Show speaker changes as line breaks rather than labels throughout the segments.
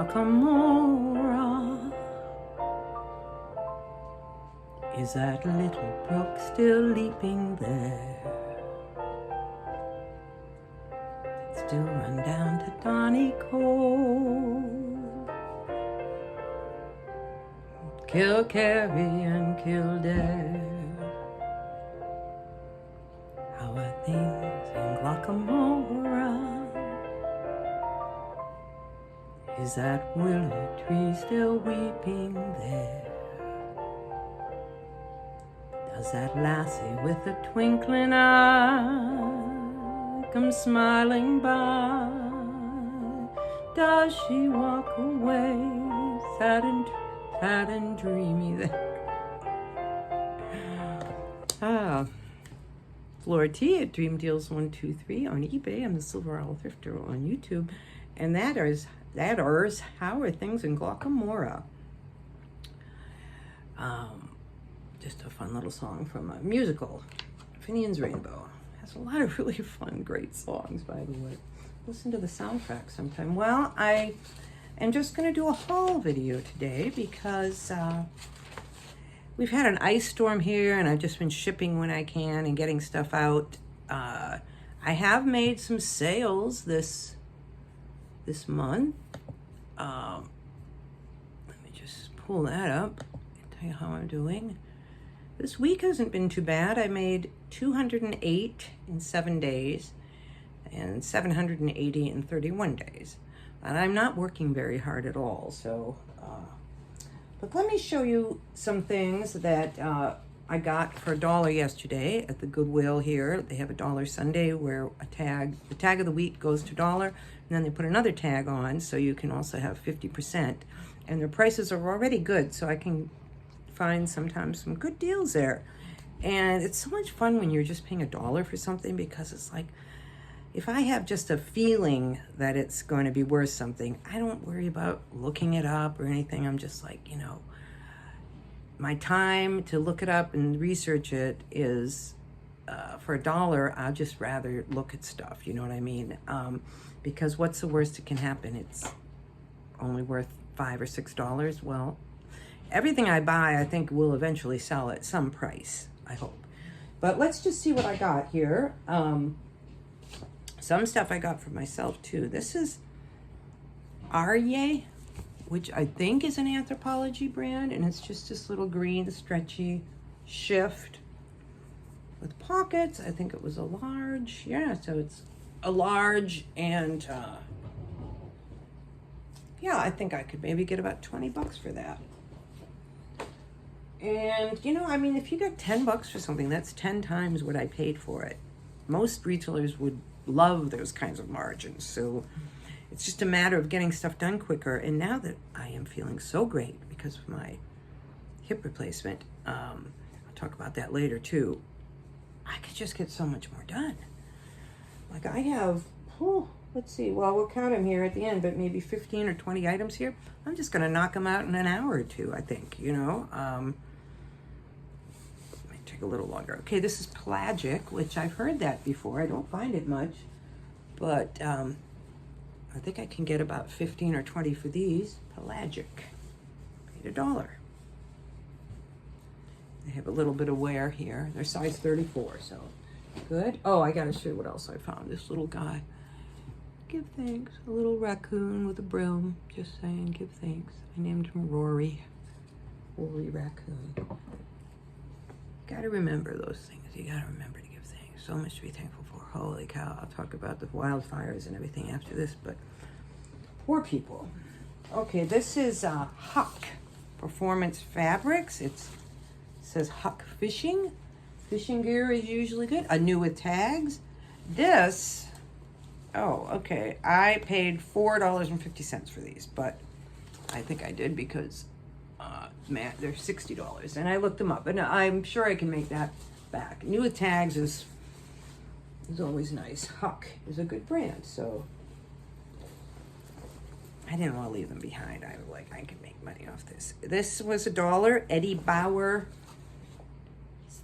Glockamora. Is that little brook still leaping there? Still run down to Donegal, Kilkerry and Kildare. How are things in Glockamora? Is that willow tree still weeping there? Does that lassie with a twinkling eye come smiling by? Does she walk away sad and dreamy there? Flora T at Dream Deals 123 on eBay. I'm the Silver Owl Thrifter on YouTube, and that is how are things in Glockamora. Just a fun little song from a musical, Finian's Rainbow. Has a lot of really fun, great songs, by the way. Listen to the soundtrack sometime. Well, I am just going to do a haul video today because we've had an ice storm here, and I've just been shipping when I can and getting stuff out. I have made some sales this month. Let me just pull that up and tell you how I'm doing. This week hasn't been too bad. I made 208 in 7 days and 780 in 31 days. And I'm not working very hard at all. So, but let me show you some things that I got for $1 yesterday at the Goodwill here. They have a $1 Sunday where the tag of the week goes to $1, and then they put another tag on so you can also have 50%. And their prices are already good, so I can find sometimes some good deals there. And it's so much fun when you're just paying $1 for something, because it's like, if I have just a feeling that it's going to be worth something, I don't worry about looking it up or anything. I'm just like, you know, my time to look it up and research it is for $1. I'd just rather look at stuff, you know what I mean? Because what's the worst that can happen? It's only worth $5 or $6. Well, everything I buy, I think, will eventually sell at some price, I hope. But let's just see what I got here. Some stuff I got for myself, too. This is Arye, which I think is an Anthropologie brand, and it's just this little green, stretchy shift with pockets. I think it was a large. Yeah, so it's a large, and yeah, I think I could maybe get about 20 bucks for that. And, you know, I mean, if you got 10 bucks for something, that's 10 times what I paid for it. Most retailers would love those kinds of margins. So it's just a matter of getting stuff done quicker. And now that I am feeling so great because of my hip replacement, I'll talk about that later too, I could just get so much more done. Like I have, let's see, well, we'll count them here at the end, but maybe 15 or 20 items here. I'm just going to knock them out in an hour or two, I think, you know. Might take a little longer. Okay, this is pelagic, which I've heard that before. I don't find it much, but I think I can get about 15 or 20 for these. Pelagic, paid $1. They have a little bit of wear here. They're size 34, so good. Oh, I gotta show you what else I found. This little guy. Give thanks. A little raccoon with a broom. Just saying, give thanks. I named him Rory. Rory Raccoon. Gotta remember those things. You gotta remember to give thanks. So much to be thankful for. Holy cow. I'll talk about the wildfires and everything after this, but poor people. Okay, this is Huck Performance Fabrics. It says Huck Fishing. Fishing gear is usually good. A new with tags. This, oh, okay. I paid $4.50 for these, but I think I did because, man, they're $60. And I looked them up, and I'm sure I can make that back. New with tags is always nice. Huck is a good brand, so I didn't want to leave them behind. I was like, I can make money off this. This was $1. Eddie Bauer,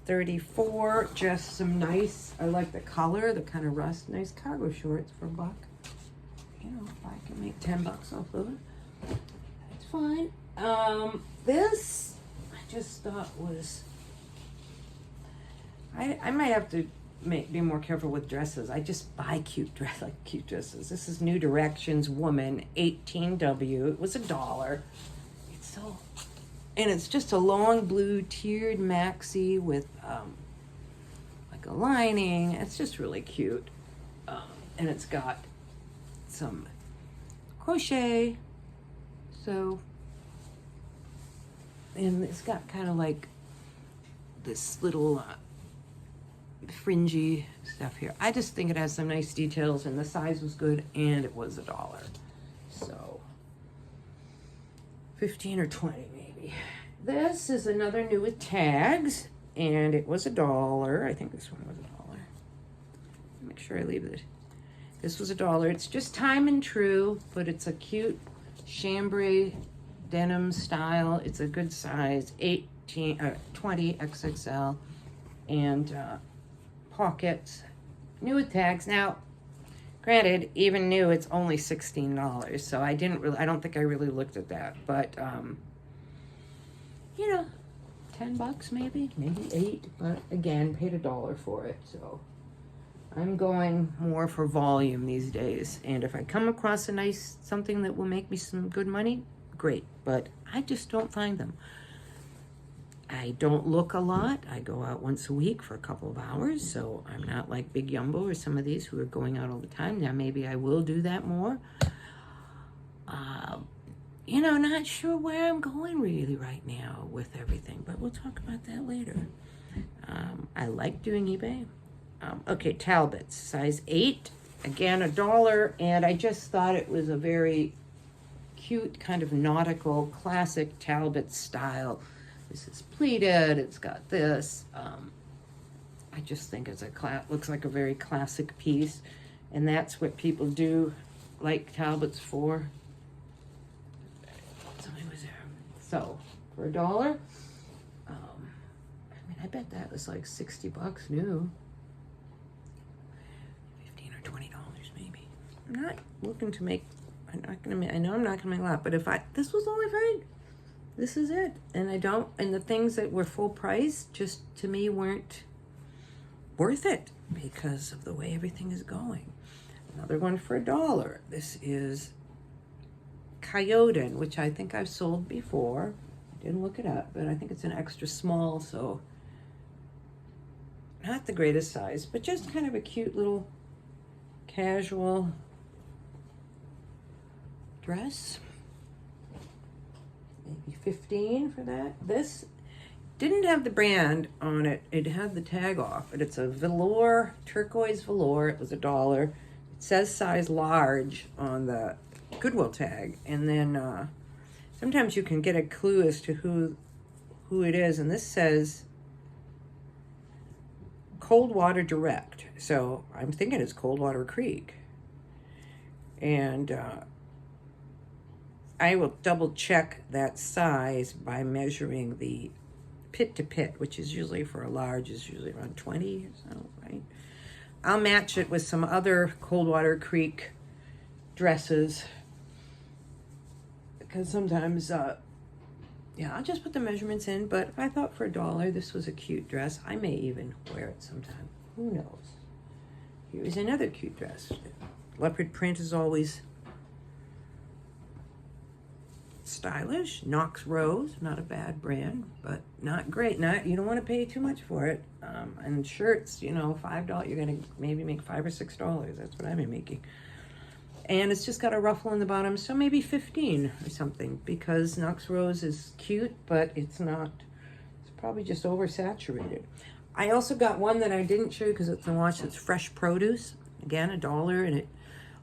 34. Just some nice, I like the color, the kind of rust. Nice cargo shorts for $1. You know, if I can make 10 bucks off of it. It's fine. This I just thought was. I might have to be more careful with dresses. I just buy cute dresses. This is New Directions Woman 18W. It was $1. It's so, and it's just a long blue tiered maxi with like a lining. It's just really cute, and it's got some crochet. So, and it's got kind of like this little fringy stuff here. I just think it has some nice details, and the size was good, and it was $1. So 15 or 20 maybe. This is another new with tags, and it was $1. I think this one was $1. Make sure I leave it. This was $1. It's just Time and True, but it's a cute chambray denim style. It's a good size, 20 XXL, and pockets, new with tags. Now, granted, even new, it's only $16, so I don't think I really looked at that, but you know, $10 maybe 8, but again, paid $1 for it, so I'm going more for volume these days, and if I come across something that will make me some good money, great, but I just don't find them. I don't look a lot. I go out once a week for a couple of hours, so I'm not like Big Yumbo or some of these who are going out all the time. Now, maybe I will do that more. You know, not sure where I'm going really right now with everything, but we'll talk about that later. I like doing eBay. Okay, Talbots, size 8, again, $1, and I just thought it was a very cute kind of nautical, classic Talbot style. This is pleated. It's got this. I just think it's looks like a very classic piece, and that's what people do like Talbots for. Somebody was there. So for $1, I mean, I bet that was like $60 new. $15 or $20 maybe. I'm not looking to make. I know I'm not gonna make a lot, but this was only right. This is it. And and the things that were full price just to me weren't worth it because of the way everything is going. Another one for $1. This is Coyote, which I think I've sold before. I didn't look it up, but I think it's an extra small, so not the greatest size, but just kind of a cute little casual dress. Maybe 15 for that. This didn't have the brand on it. It had the tag off, but it's a velour, turquoise velour. It was $1. It says size large on the Goodwill tag, and then sometimes you can get a clue as to who it is, and this says Coldwater Direct. So I'm thinking it's Coldwater Creek, and I will double check that size by measuring the pit to pit, which is usually for a large is usually around 20 or so, right? I'll match it with some other Coldwater Creek dresses because sometimes, yeah, I'll just put the measurements in, but I thought for $1 this was a cute dress. I may even wear it sometime. Who knows? Here's another cute dress. Leopard print is always stylish. Knox Rose, not a bad brand, but not great. You don't want to pay too much for it. And shirts, you know, $5. You're gonna maybe make $5 or $6. That's what I've been making. And it's just got a ruffle in the bottom, so maybe 15 or something, because Knox Rose is cute, but it's not. It's probably just oversaturated. I also got one that I didn't show you because it's in wash. It's Fresh Produce. Again, $1, and it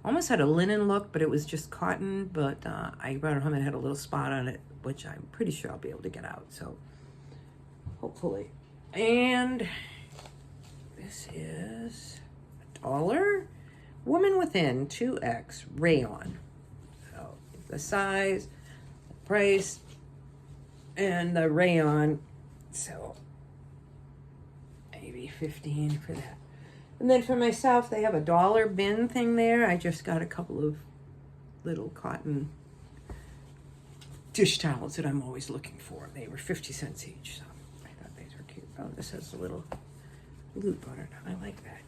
almost had a linen look, but it was just cotton. But I brought it home and it had a little spot on it, which I'm pretty sure I'll be able to get out. So hopefully. And this is $1. Woman Within 2X rayon. So the size, the price, and the rayon. So maybe 15 for that. And then for myself, they have a $1 bin thing there. I just got a couple of little cotton dish towels that I'm always looking for. They were 50 cents each, so I thought these were cute. Oh, this has a little loop on it. I like that.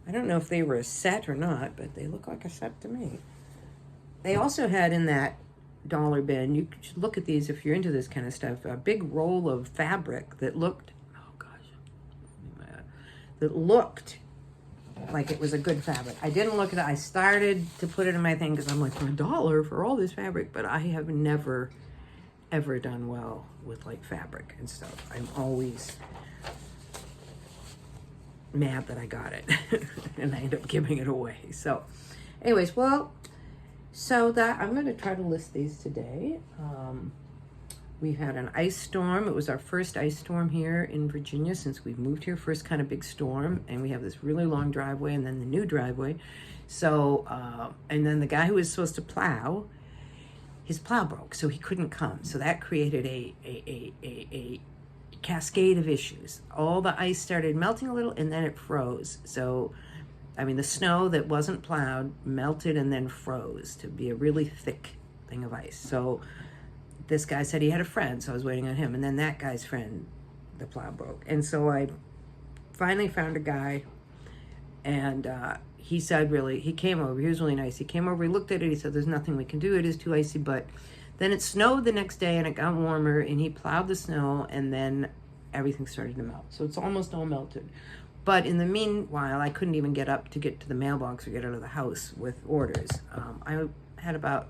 I don't know if they were a set or not, but they look like a set to me. They also had in that dollar bin, you should look at these if you're into this kind of stuff, a big roll of fabric that looked, oh gosh, that looked like it was a good fabric. I didn't look at it. I started to put it in my thing because I'm like, for $1 for all this fabric, but I have never, ever done well with like fabric and stuff. I'm always mad that I got it and I end up giving it away. So anyways, well, so that I'm going to try to list these today. We had an ice storm. It was our first ice storm here in Virginia since we've moved here. First kind of big storm, and we have this really long driveway and then the new driveway. So, and then the guy who was supposed to plow, his plow broke, so he couldn't come. So that created a cascade of issues. All the ice started melting a little, and then it froze. So, I mean, the snow that wasn't plowed melted and then froze to be a really thick thing of ice. So this guy said he had a friend, so I was waiting on him. And then that guy's friend, the plow broke. And so I finally found a guy, and he said he came over. He was really nice. He came over, he looked at it, he said, there's nothing we can do. It is too icy. But then it snowed the next day, and it got warmer, and he plowed the snow, and then everything started to melt. So it's almost all melted. But in the meanwhile, I couldn't even get up to get to the mailbox or get out of the house with orders. I had about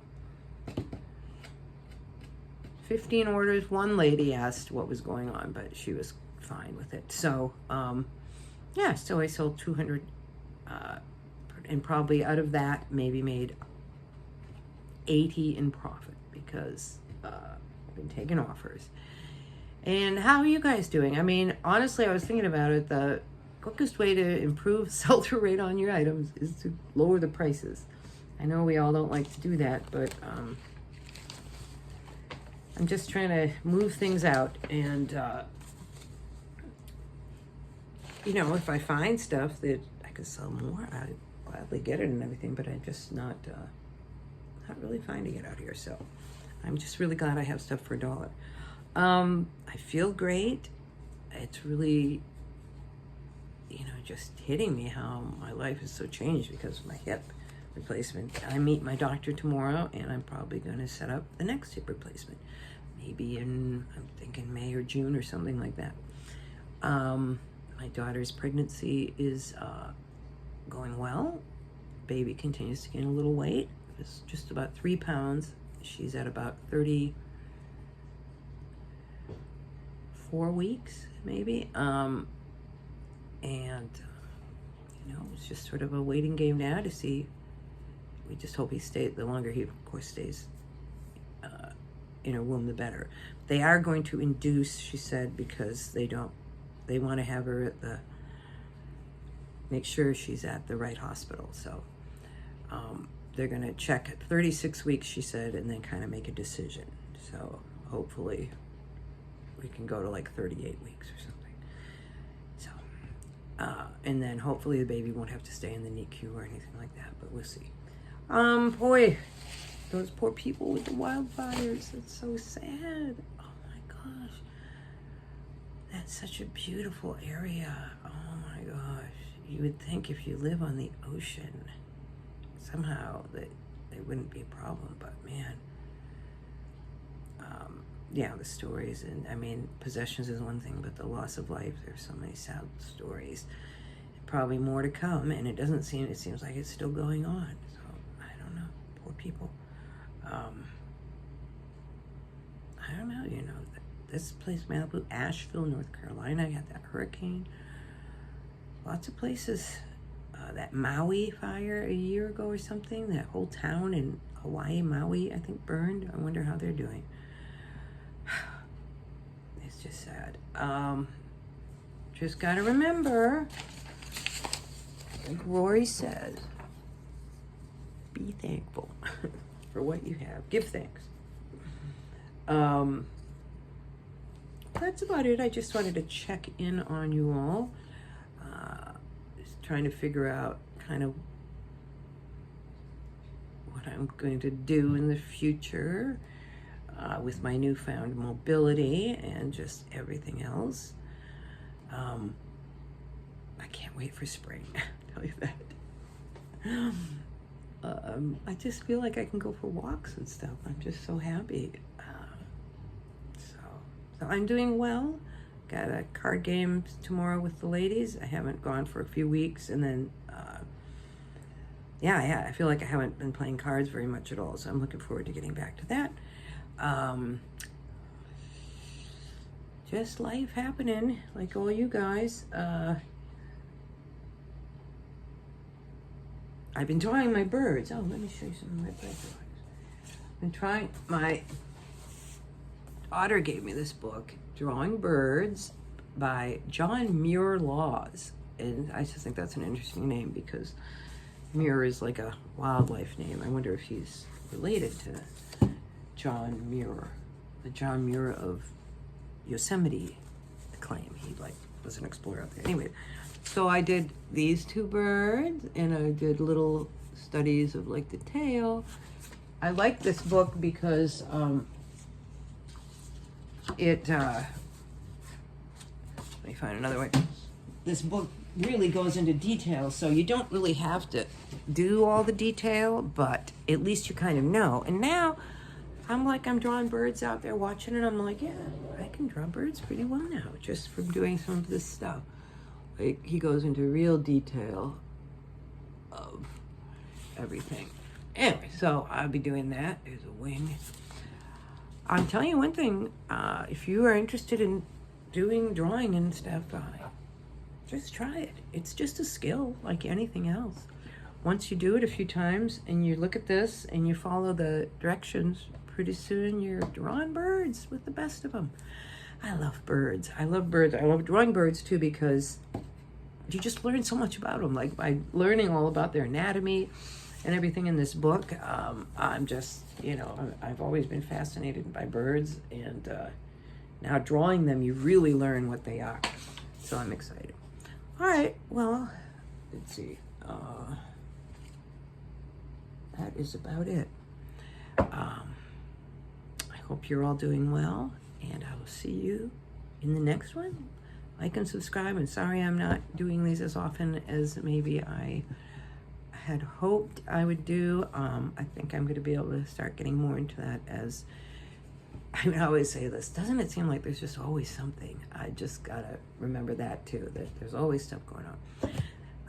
15 orders. One lady asked what was going on, but she was fine with it. So, yeah, so I sold 200, and probably out of that, maybe made 80 in profit because I've been taking offers. And how are you guys doing? I mean, honestly, I was thinking about it. The quickest way to improve sell-through rate on your items is to lower the prices. I know we all don't like to do that, but I'm just trying to move things out. And, you know, if I find stuff that I could sell more, I'd gladly get it and everything, but I'm just not really finding it out here. So I'm just really glad I have stuff for $1. I feel great. It's really, you know, just hitting me how my life is so changed because of my hip replacement. I meet my doctor tomorrow, and I'm probably going to set up the next hip replacement. Maybe I'm thinking May or June or something like that. My daughter's pregnancy is going well. Baby continues to gain a little weight. It's just about 3 pounds. She's at about 34 weeks, maybe. And, you know, it's just sort of a waiting game now to see. We just hope he stays, the longer he, of course, stays in her womb, the better. They are going to induce, she said, because they want to have her at make sure she's at the right hospital. So they're going to check at 36 weeks, she said, and then kind of make a decision. So hopefully we can go to like 38 weeks or something. So, and then hopefully the baby won't have to stay in the NICU or anything like that, but we'll see. Boy, those poor people with the wildfires, it's so sad. Oh my gosh. That's such a beautiful area. Oh my gosh. You would think if you live on the ocean, somehow that it wouldn't be a problem, but man. Yeah, the stories, and I mean, possessions is one thing, but the loss of life, there's so many sad stories. Probably more to come, and it seems like it's still going on. So, I don't know. Poor people. I don't know, you know, this place, Malibu, Asheville, North Carolina, had that hurricane. Lots of places. That Maui fire a year ago or something, that whole town in Hawaii, Maui, I think, burned. I wonder how they're doing. It's just sad. Just gotta remember, like Rory says, be thankful for what you have. Give thanks. That's about it. I just wanted to check in on you all. Just trying to figure out kind of what what I'm going to do in the future with my newfound mobility and just everything else. I can't wait for spring, I'll tell you that. I just feel like I can go for walks and stuff. I'm just so happy. So I'm doing well. Got a card game tomorrow with the ladies. I haven't gone for a few weeks, and then I feel like I haven't been playing cards very much at all, so I'm looking forward to getting back to that. Just life happening, like all you guys. I've been drawing my birds. Oh, let me show you some of my bird drawings. I've been trying, my daughter gave me this book, Drawing Birds by John Muir Laws. And I just think that's an interesting name because Muir is like a wildlife name. I wonder if he's related to John Muir, the John Muir of Yosemite claim. He was an explorer out there. Anyway, so I did these two birds and I did little studies of the tail. I like this book because let me find another way. This book really goes into detail, so you don't really have to do all the detail, but at least you kind of know. And now I'm drawing birds out there watching it. I'm like, yeah, I can draw birds pretty well now just from doing some of this stuff. He goes into real detail of everything. Anyway, so I'll be doing that. There's a wing. I'm telling you one thing, if you are interested in doing drawing and stuff, just try it. It's just a skill like anything else. Once you do it a few times and you look at this and you follow the directions, pretty soon you're drawing birds with the best of them. I love birds. I love birds. I love drawing birds too because you just learn so much about them. Like by learning all about their anatomy and everything in this book, I'm just, I've always been fascinated by birds, and now drawing them, you really learn what they are. So I'm excited. All right, well, let's see. That is about it. I hope you're all doing well, and I will see you in the next one. Like and subscribe, and sorry I'm not doing these as often as maybe I had hoped I would do. I think I'm going to be able to start getting more into that, as I always say this, doesn't it seem like there's just always something? I just got to remember that too, that there's always stuff going on.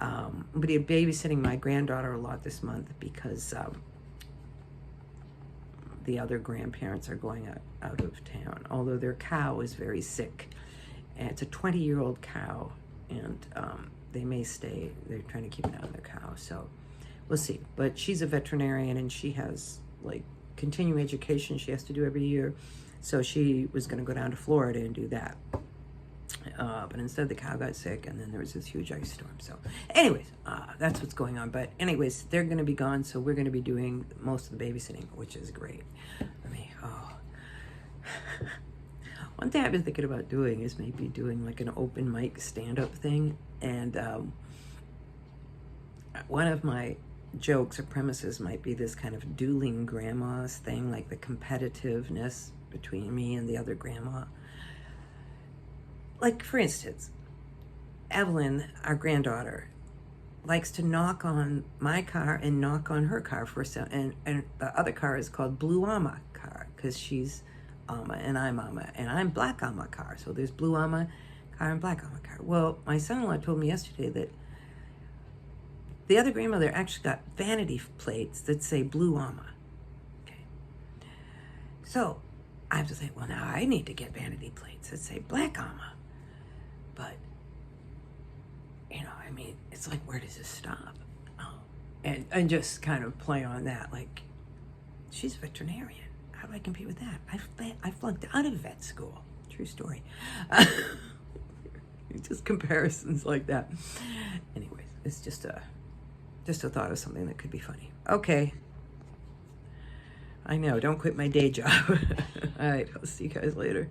I'm going to be babysitting my granddaughter a lot this month because the other grandparents are going out of town, although their cow is very sick. And it's a 20-year-old cow, and they may stay. They're trying to keep an eye on their cow, so we'll see. But she's a veterinarian, and she has continuing education she has to do every year. So she was going to go down to Florida and do that. But instead the cow got sick, and then there was this huge ice storm. So anyways, that's what's going on. But anyways, they're going to be gone, so we're going to be doing most of the babysitting, which is great. One thing I've been thinking about doing is maybe doing an open mic stand-up thing. And one of my jokes or premises might be this kind of dueling grandmas thing, like the competitiveness between me and the other grandma. Like, for instance, Evelyn, our granddaughter, likes to knock on my car and knock on her car and the other car is called Blue Amma car because she's Amma and I'm Amma, and I'm Black Amma car. So there's Blue Amma car and Black Amma car. Well, my son-in-law told me yesterday that the other grandmother actually got vanity plates that say Blue Amma. Okay. So I have to think, well, now I need to get vanity plates that say Black Amma. But, it's like, where does this stop? And just kind of play on that, she's a veterinarian. How do I compete with that? I flunked out of vet school. True story. Just comparisons like that. Anyways, it's just a thought of something that could be funny. Okay. I know, don't quit my day job. All right, I'll see you guys later.